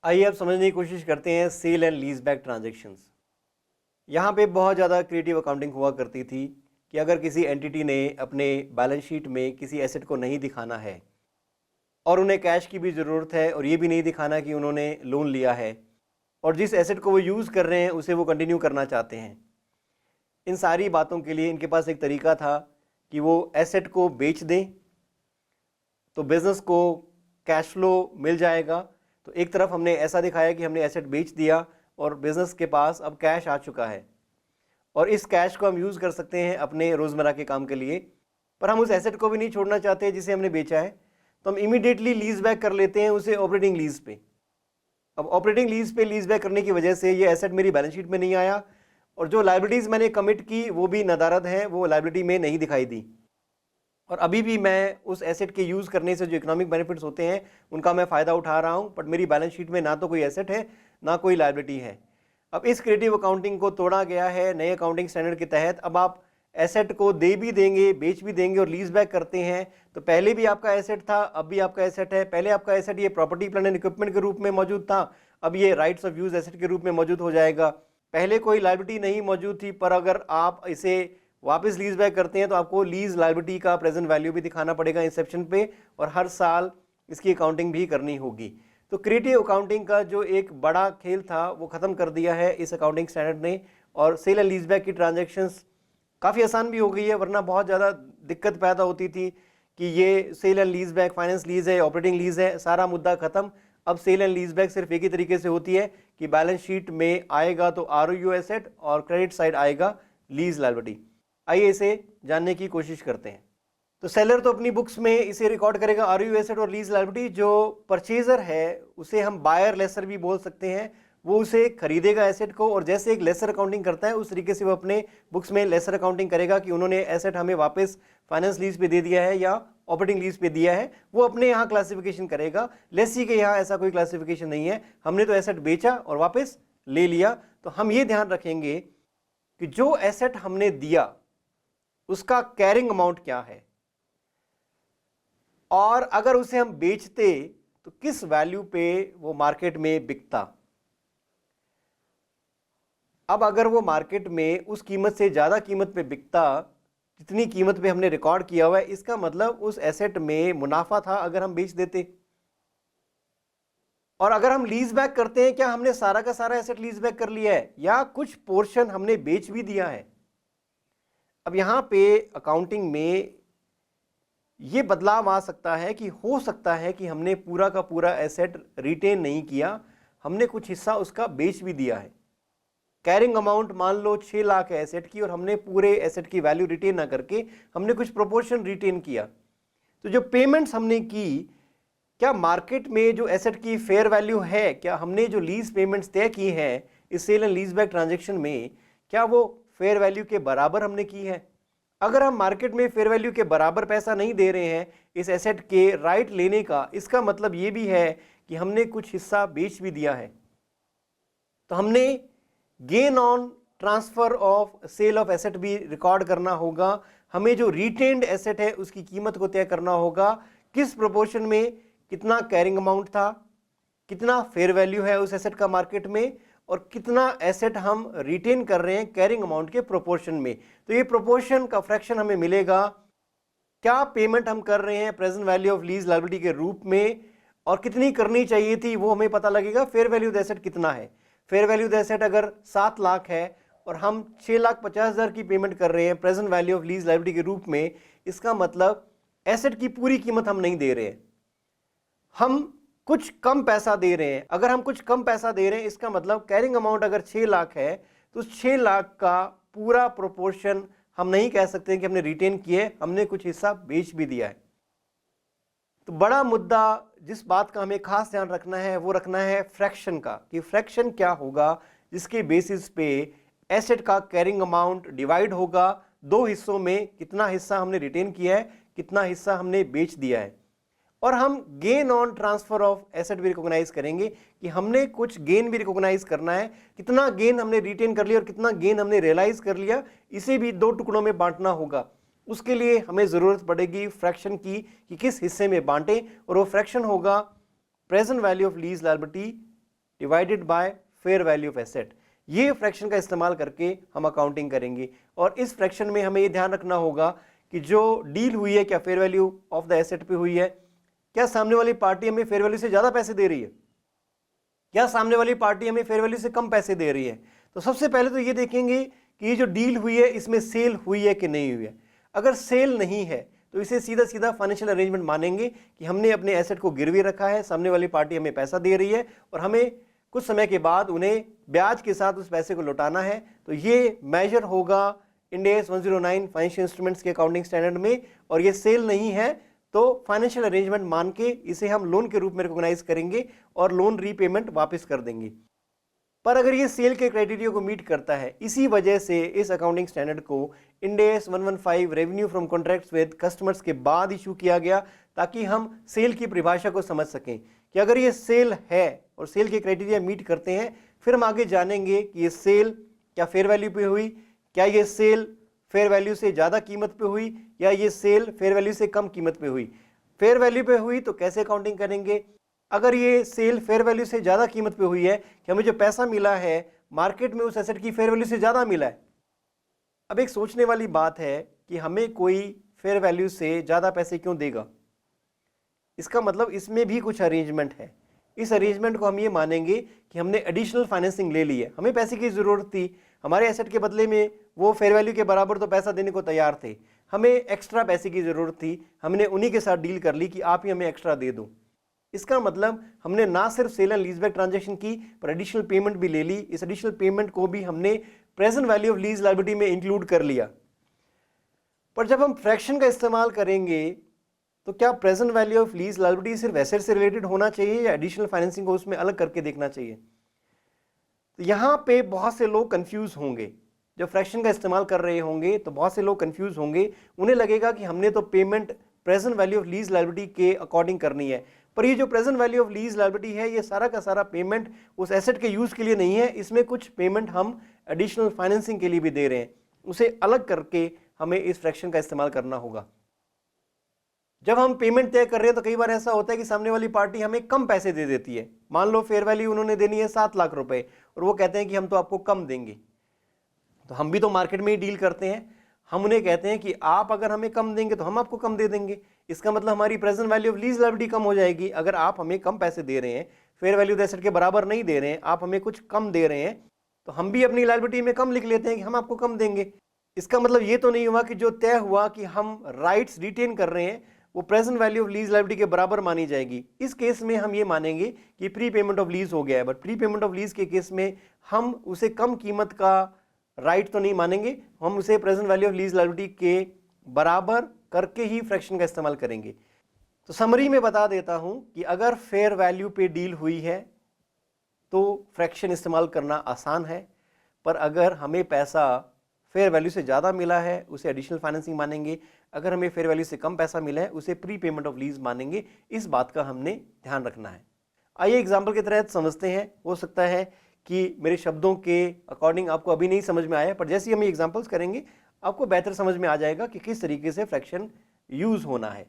आइए अब समझने की कोशिश करते हैं sale and lease back transactions. यहाँ पे बहुत ज़्यादा क्रिएटिव अकाउंटिंग हुआ करती थी कि अगर किसी एंटिटी ने अपने बैलेंस शीट में किसी एसेट को नहीं दिखाना है और उन्हें कैश की भी ज़रूरत है और ये भी नहीं दिखाना कि उन्होंने लोन लिया है और जिस एसेट को वो यूज़ कर रहे हैं उसे वो कंटिन्यू करना चाहते हैं, इन सारी बातों के लिए इनके पास एक तरीका था कि वो एसेट को बेच दें तो बिज़नेस को कैश फ्लो मिल जाएगा। तो एक तरफ हमने ऐसा दिखाया कि हमने एसेट बेच दिया और बिज़नेस के पास अब कैश आ चुका है और इस कैश को हम यूज़ कर सकते हैं अपने रोज़मर्रा के काम के लिए। पर हम उस एसेट को भी नहीं छोड़ना चाहते जिसे हमने बेचा है, तो हम इमीडिएटली लीज बैक कर लेते हैं उसे ऑपरेटिंग लीज पे। अब ऑपरेटिंग लीज पे लीज बैक करने की वजह से ये एसेट मेरी बैलेंस शीट में नहीं आया और जो लाइबिलिटीज़ मैंने कमिट की वो भी नदारद हैं, वो लाइबिलिटी में नहीं दिखाई दी। और अभी भी मैं उस एसेट के यूज़ करने से जो इकोनॉमिक बेनिफिट्स होते हैं उनका मैं फ़ायदा उठा रहा हूँ, बट मेरी बैलेंस शीट में ना तो कोई एसेट है ना कोई लायबिलिटी है। अब इस क्रिएटिव अकाउंटिंग को तोड़ा गया है नए अकाउंटिंग स्टैंडर्ड के तहत। अब आप एसेट को दे भी देंगे, बेच भी देंगे और लीज बैक करते हैं तो पहले भी आपका एसेट था, अब भी आपका एसेट है। पहले आपका एसेट ये प्रॉपर्टी प्लांट एंड इक्विपमेंट के रूप में मौजूद था, अब ये राइट्स ऑफ यूज एसेट के रूप में मौजूद हो जाएगा। पहले कोई लायबिलिटी नहीं मौजूद थी, पर अगर आप इसे वापस लीज बैक करते हैं तो आपको लीज लायबिलिटी का प्रेजेंट वैल्यू भी दिखाना पड़ेगा इंसेप्शन पे और हर साल इसकी अकाउंटिंग भी करनी होगी। तो क्रिएटिव अकाउंटिंग का जो एक बड़ा खेल था वो ख़त्म कर दिया है इस अकाउंटिंग स्टैंडर्ड ने और सेल एंड लीज बैक की ट्रांजैक्शंस काफ़ी आसान भी हो गई है, वरना बहुत ज़्यादा दिक्कत पैदा होती थी कि ये sale and lease back finance lease है, ऑपरेटिंग लीज है, सारा मुद्दा ख़त्म। अब सेल एंड लीज बैक सिर्फ एक ही तरीके से होती है कि बैलेंस शीट में आएगा तो आरओयू एसेट और क्रेडिट साइड आएगा लीज लायबिलिटी। आइए इसे जानने की कोशिश करते हैं। तो सेलर तो अपनी बुक्स में इसे रिकॉर्ड करेगा आरओयू एसेट और लीज लायबिलिटी। जो परचेजर है उसे हम बायर लेसर भी बोल सकते हैं, वो उसे खरीदेगा एसेट को और जैसे एक लेसर अकाउंटिंग करता है उस तरीके से वो अपने बुक्स में लेसर अकाउंटिंग करेगा कि उन्होंने एसेट हमें वापस फाइनेंस लीज पे दे दिया है या ऑपरेटिंग लीज पे दिया है। वो अपने यहाँ क्लासिफिकेशन करेगा, लेसी के यहाँ ऐसा कोई क्लासिफिकेशन नहीं है, हमने तो एसेट बेचा और वापस ले लिया। तो हम ये ध्यान रखेंगे कि जो एसेट हमने दिया उसका कैरिंग अमाउंट क्या है और अगर उसे हम बेचते तो किस वैल्यू पे वो मार्केट में बिकता। अब अगर वो मार्केट में उस कीमत से ज़्यादा कीमत पे बिकता जितनी कीमत पे हमने रिकॉर्ड किया हुआ है, इसका मतलब उस एसेट में मुनाफा था अगर हम बेच देते। और अगर हम लीज बैक करते हैं, क्या हमने सारा का सारा एसेट लीज बैक कर लिया है या कुछ पोर्शन हमने बेच भी दिया है। अब यहाँ पे अकाउंटिंग में ये बदलाव आ सकता है कि हो सकता है कि हमने पूरा का पूरा एसेट रिटेन नहीं किया, हमने कुछ हिस्सा उसका बेच भी दिया है। कैरिंग अमाउंट मान लो 6 लाख है एसेट की और हमने पूरे एसेट की वैल्यू रिटेन ना करके हमने कुछ प्रोपोर्शन रिटेन किया। तो जो पेमेंट्स हमने की, क्या मार्केट में जो एसेट की फेयर वैल्यू है, क्या हमने जो लीज पेमेंट्स तय की हैं इस sale and lease back transaction में, क्या वो फेयर वैल्यू के बराबर हमने की है। अगर हम मार्केट में फेयर वैल्यू के बराबर पैसा नहीं दे रहे हैं इस एसेट के राइट लेने का, इसका मतलब ये भी है कि हमने कुछ हिस्सा बेच भी दिया है। तो हमने gain on transfer of sale of asset भी रिकॉर्ड करना होगा। हमें जो रिटेन्ड एसेट है उसकी कीमत को तय करना होगा, किस प्रोपोर्शन में कितना कैरिंग अमाउंट था, कितना फेयर वैल्यू है उस एसेट का मार्केट में और कितना एसेट हम रिटेन कर रहे हैं कैरिंग अमाउंट के प्रोपोर्शन में। तो ये प्रोपोर्शन का फ्रैक्शन हमें मिलेगा, क्या पेमेंट हम कर रहे हैं present value of lease liability के रूप में और कितनी करनी चाहिए थी वो हमें पता लगेगा। फेयर वैल्यू ऑफ एसेट कितना है, फेयर वैल्यू ऑफ एसेट अगर 7 लाख है और हम 6,50,000 की पेमेंट कर रहे हैं present value of lease liability के रूप में, इसका मतलब एसेट की पूरी कीमत हम नहीं दे रहे हैं, हम कुछ कम पैसा दे रहे हैं। अगर हम कुछ कम पैसा दे रहे हैं इसका मतलब कैरिंग अमाउंट अगर 6 लाख है तो 6 लाख का पूरा प्रोपोर्शन हम नहीं कह सकते कि हमने रिटेन किए, हमने कुछ हिस्सा बेच भी दिया है। तो बड़ा मुद्दा जिस बात का हमें खास ध्यान रखना है वो रखना है फ्रैक्शन का, कि फ्रैक्शन क्या होगा जिसके बेसिस पे एसेट का कैरिंग अमाउंट डिवाइड होगा 2 हिस्सों में, कितना हिस्सा हमने रिटेन किया है, कितना हिस्सा हमने बेच दिया है। और हम gain on transfer of asset भी रिकॉग्नाइज करेंगे कि हमने कुछ गेन भी रिकॉग्नाइज करना है, कितना गेन हमने रिटेन कर लिया और कितना गेन हमने रियलाइज कर लिया, इसे भी 2 टुकड़ों में बांटना होगा। उसके लिए हमें ज़रूरत पड़ेगी फ्रैक्शन की कि किस हिस्से में बांटें और वो फ्रैक्शन होगा present value of lease liability divided by fair value of asset. ये फ्रैक्शन का इस्तेमाल करके हम अकाउंटिंग करेंगे। और इस फ्रैक्शन में हमें ये ध्यान रखना होगा कि जो डील हुई है क्या fair value of the asset पे हुई है, क्या सामने वाली पार्टी हमें फेयर वैल्यू से ज़्यादा पैसे दे रही है, क्या सामने वाली पार्टी हमें फेयर वैल्यू से कम पैसे दे रही है। तो सबसे पहले तो ये देखेंगे कि ये जो डील हुई है इसमें सेल हुई है कि नहीं हुई है। अगर सेल नहीं है तो इसे सीधा सीधा फाइनेंशियल अरेंजमेंट मानेंगे कि हमने अपने एसेट को गिरवी रखा है, सामने वाली पार्टी हमें पैसा दे रही है और हमें कुछ समय के बाद उन्हें ब्याज के साथ उस पैसे को लौटाना है। तो ये मेजर होगा इंड AS 109 फाइनेंशियल इंस्ट्रूमेंट्स के अकाउंटिंग स्टैंडर्ड में। और ये सेल नहीं है तो फाइनेंशियल अरेंजमेंट मान के इसे हम लोन के रूप में रिकॉग्नाइज करेंगे और लोन रीपेमेंट वापस कर देंगे। पर अगर ये सेल के क्राइटेरिया को मीट करता है, इसी वजह से इस अकाउंटिंग स्टैंडर्ड को Ind AS 115 revenue from contracts with customers के बाद इशू किया गया, ताकि हम सेल की परिभाषा को समझ सकें कि अगर ये सेल है और सेल के क्राइटेरिया मीट करते हैं, फिर हम आगे जानेंगे कि ये सेल क्या फेयर वैल्यू पे हुई, क्या ये सेल फेयर वैल्यू से ज़्यादा कीमत पे हुई, या ये सेल फेयर वैल्यू से कम कीमत पे हुई। फेयर वैल्यू पे हुई तो कैसे अकाउंटिंग करेंगे। अगर ये सेल फेयर वैल्यू से ज़्यादा कीमत पे हुई है कि हमें जो पैसा मिला है मार्केट में उस एसेट की फेयर वैल्यू से ज़्यादा मिला है। अब एक सोचने वाली बात है कि हमें कोई फेयर वैल्यू से ज़्यादा पैसे क्यों देगा। इसका मतलब इसमें भी कुछ अरेंजमेंट है। इस अरेंजमेंट को हम ये मानेंगे कि हमने एडिशनल फाइनेंसिंग ले ली है, हमें पैसे की ज़रूरत थी, हमारे एसेट के बदले में वो फेयर वैल्यू के बराबर तो पैसा देने को तैयार थे, हमें एक्स्ट्रा पैसे की ज़रूरत थी, हमने उन्हीं के साथ डील कर ली कि आप ही हमें एक्स्ट्रा दे दो। इसका मतलब हमने ना सिर्फ सेल एंड लीजबैक ट्रांजैक्शन की पर एडिशनल पेमेंट भी ले ली। इस एडिशनल पेमेंट को भी हमने present value of lease liability में इंक्लूड कर लिया। पर जब हम फ्रैक्शन का इस्तेमाल करेंगे तो क्या present value of lease liability सिर्फ एसेट से रिलेटेड होना चाहिए या एडिशनल फाइनेंसिंग को उसमें अलग करके देखना चाहिए। तो यहाँ पे बहुत से लोग कंफ्यूज होंगे, जब फ्रैक्शन का इस्तेमाल कर रहे होंगे तो बहुत से लोग कंफ्यूज होंगे, उन्हें लगेगा कि हमने तो payment present value of lease liability के अकॉर्डिंग करनी है। पर ये जो present value of lease liability है ये सारा का सारा पेमेंट उस एसेट के यूज के लिए नहीं है, इसमें कुछ पेमेंट हम एडिशनल फाइनेंसिंग के लिए भी दे रहे हैं, उसे अलग करके हमें इस फ्रैक्शन का इस्तेमाल करना होगा। जब हम पेमेंट तय कर रहे हैं तो कई बार ऐसा होता है कि सामने वाली पार्टी हमें कम पैसे दे देती है। मान लो फेयर वैल्यू उन्होंने देनी है 7 लाख रुपए और वो कहते हैं कि हम तो आपको कम देंगे। तो हम भी तो मार्केट में ही डील करते हैं, हम उन्हें कहते हैं कि आप अगर हमें कम देंगे तो हम आपको कम दे देंगे। इसका मतलब हमारी present value of lease liability कम हो जाएगी। अगर आप हमें कम पैसे दे रहे हैं, फेयर वैल्यू एसेट के बराबर नहीं दे रहे हैं, आप हमें कुछ कम दे रहे हैं, तो हम भी अपनी लायबिलिटी में कम लिख लेते हैं कि हम आपको कम देंगे। इसका मतलब ये तो नहीं हुआ कि जो तय हुआ कि हम राइट्स रिटेन कर रहे हैं वो present value of lease liability के बराबर मानी जाएगी। इस केस में हम ये मानेंगे कि प्री पेमेंट ऑफ लीज हो गया है, but pre payment of lease के केस में हम उसे कम कीमत का राइट तो नहीं मानेंगे, हम उसे present value of lease liability के बराबर करके ही फ्रैक्शन का इस्तेमाल करेंगे। तो समरी में बता देता हूं कि अगर फेयर वैल्यू पे डील हुई है तो फ्रैक्शन इस्तेमाल करना आसान है, पर अगर हमें पैसा फेयर वैल्यू से ज़्यादा मिला है उसे एडिशनल फाइनेंसिंग मानेंगे, अगर हमें फेयर वैल्यू से कम पैसा मिला है उसे प्री पेमेंट ऑफ लीज मानेंगे। इस बात का हमने ध्यान रखना है। आइए एग्जाम्पल के तहत समझते हैं। हो सकता है कि मेरे शब्दों के अकॉर्डिंग आपको अभी नहीं समझ में आया, पर जैसे ही हम एग्जाम्पल्स करेंगे आपको बेहतर समझ में आ जाएगा कि किस तरीके से फ्रैक्शन यूज होना है।